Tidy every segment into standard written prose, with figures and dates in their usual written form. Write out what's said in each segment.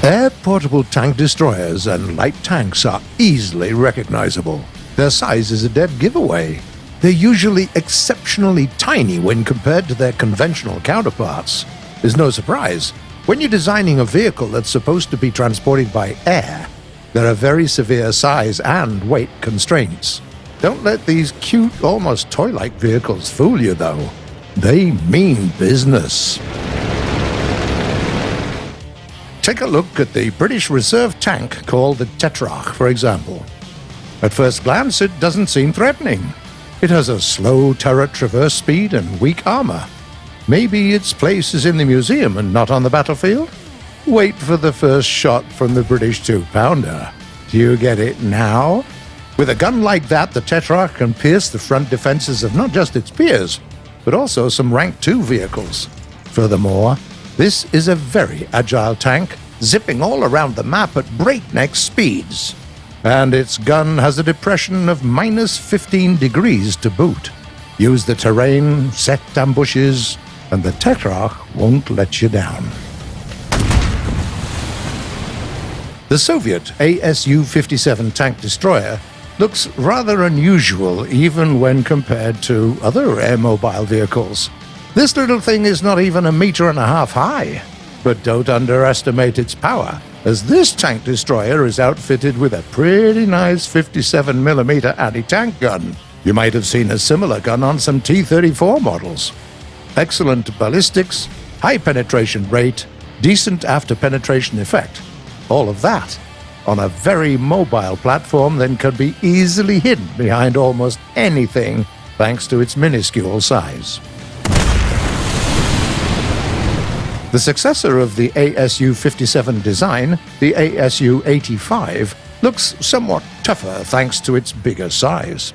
Air-portable tank destroyers and light tanks are easily recognizable. Their size is a dead giveaway. They're usually exceptionally tiny when compared to their conventional counterparts. There's no surprise. When you're designing a vehicle that's supposed to be transported by air, there are very severe size and weight constraints. Don't let these cute, almost toy-like vehicles fool you, though. They mean business. Take a look at the British Reserve tank called the Tetra, for example. At first glance, it doesn't seem threatening. It has a slow turret traverse speed and weak armor. Maybe its place is in the museum and not on the battlefield? Wait for the first shot from the British two-pounder. Do you get it now? With a gun like that, the Tetra can pierce the front defenses of not just its peers, but also some Rank 2 vehicles. Furthermore, this is a very agile tank, zipping all around the map at breakneck speeds. And its gun has a depression of minus 15 degrees to boot. Use the terrain, set ambushes, and the Tetra won't let you down. The Soviet ASU-57 tank destroyer looks rather unusual even when compared to other airmobile vehicles. This little thing is not even 1.5 meters high. But don't underestimate its power, as this tank destroyer is outfitted with a pretty nice 57mm anti-tank gun. You might have seen a similar gun on some T-34 models. Excellent ballistics, high penetration rate, decent after-penetration effect. All of that on a very mobile platform that can be easily hidden behind almost anything thanks to its minuscule size. The successor of the ASU-57 design, the ASU-85, looks somewhat tougher thanks to its bigger size.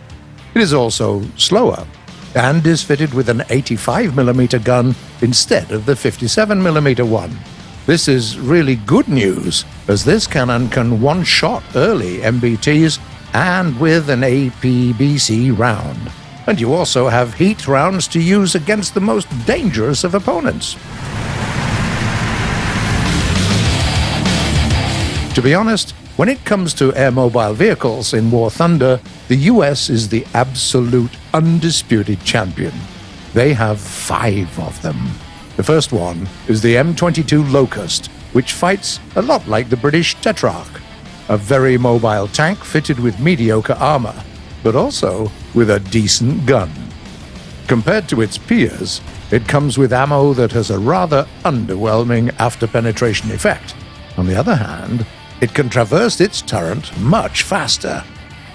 It is also slower, and is fitted with an 85mm gun instead of the 57mm one. This is really good news, as this cannon can one-shot early MBTs and with an APBC round. And you also have heat rounds to use against the most dangerous of opponents. To be honest, when it comes to airmobile vehicles in War Thunder, the US is the absolute undisputed champion. They have 5 of them. The first one is the M22 Locust, which fights a lot like the British Tetra, a very mobile tank fitted with mediocre armor, but also with a decent gun. Compared to its peers, it comes with ammo that has a rather underwhelming after-penetration effect. On the other hand, it can traverse its turret much faster.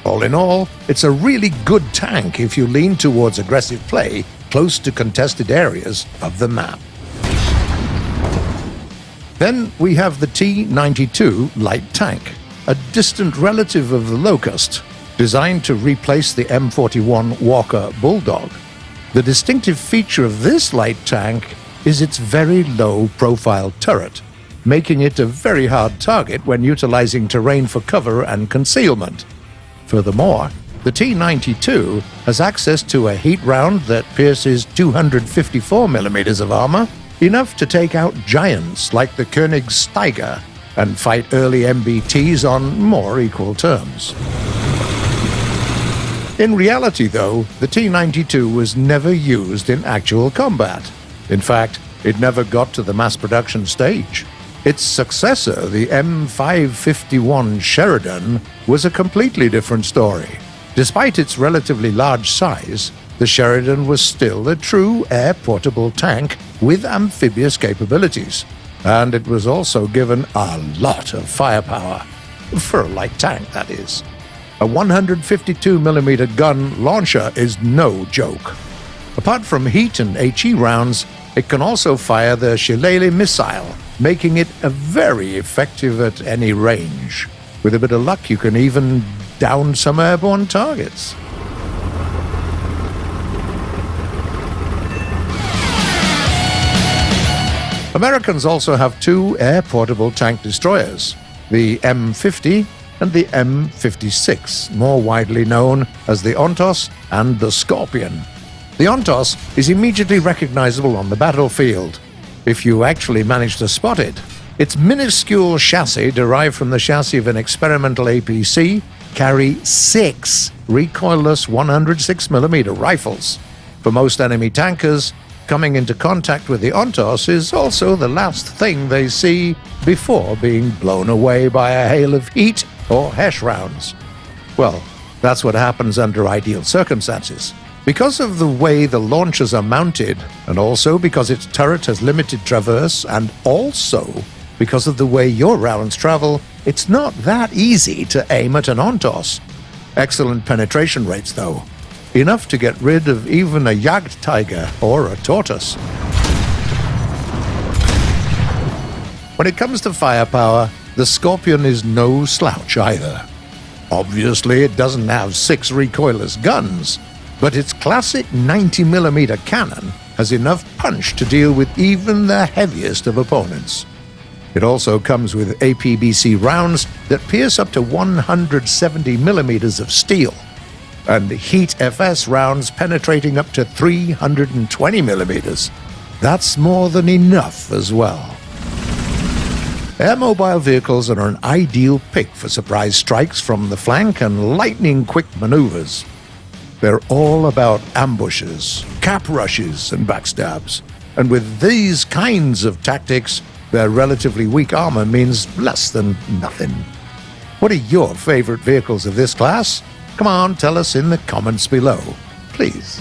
All in all, it's a really good tank if you lean towards aggressive play close to contested areas of the map. Then we have the T-92 light tank, a distant relative of the Locust, designed to replace the M41 Walker Bulldog. The distinctive feature of this light tank is its very low-profile turret, making it a very hard target when utilizing terrain for cover and concealment. Furthermore, the T-92 has access to a heat round that pierces 254mm of armor, enough to take out giants like the Koenigsegger and fight early MBTs on more equal terms. In reality, though, the T-92 was never used in actual combat. In fact, it never got to the mass production stage. Its successor, the M551 Sheridan, was a completely different story. Despite its relatively large size, the Sheridan was still a true air-portable tank with amphibious capabilities, and it was also given a lot of firepower. For a light tank, that is. A 152mm gun launcher is no joke. Apart from heat and HE rounds, it can also fire the Shillelagh missile, making it very effective at any range. With a bit of luck, you can even down some airborne targets. Americans also have 2 air-portable tank destroyers, the M50 and the M56, more widely known as the Ontos and the Scorpion. The Ontos is immediately recognizable on the battlefield. If you actually manage to spot it, Its minuscule chassis, derived from the chassis of an experimental APC, carry 6 recoilless 106mm rifles. For most enemy tankers, coming into contact with the Ontos is also the last thing they see before being blown away by a hail of heat or HESH rounds. Well, that's what happens under ideal circumstances. Because of the way the launchers are mounted, and also because its turret has limited traverse, and also because of the way your rounds travel, it's not that easy to aim at an Ontos. Excellent penetration rates, though. Enough to get rid of even a Jagdtiger or a tortoise. When it comes to firepower, the Scorpion is no slouch either. Obviously, it doesn't have 6 recoilless guns, but its classic 90mm cannon has enough punch to deal with even the heaviest of opponents. It also comes with APBC rounds that pierce up to 170mm of steel, and Heat FS rounds penetrating up to 320mm. That's more than enough as well. Airmobile vehicles are an ideal pick for surprise strikes from the flank and lightning-quick maneuvers. They're all about ambushes, cap rushes, and backstabs. And with these kinds of tactics, their relatively weak armor means less than nothing. What are your favorite vehicles of this class? Come on, tell us in the comments below, please.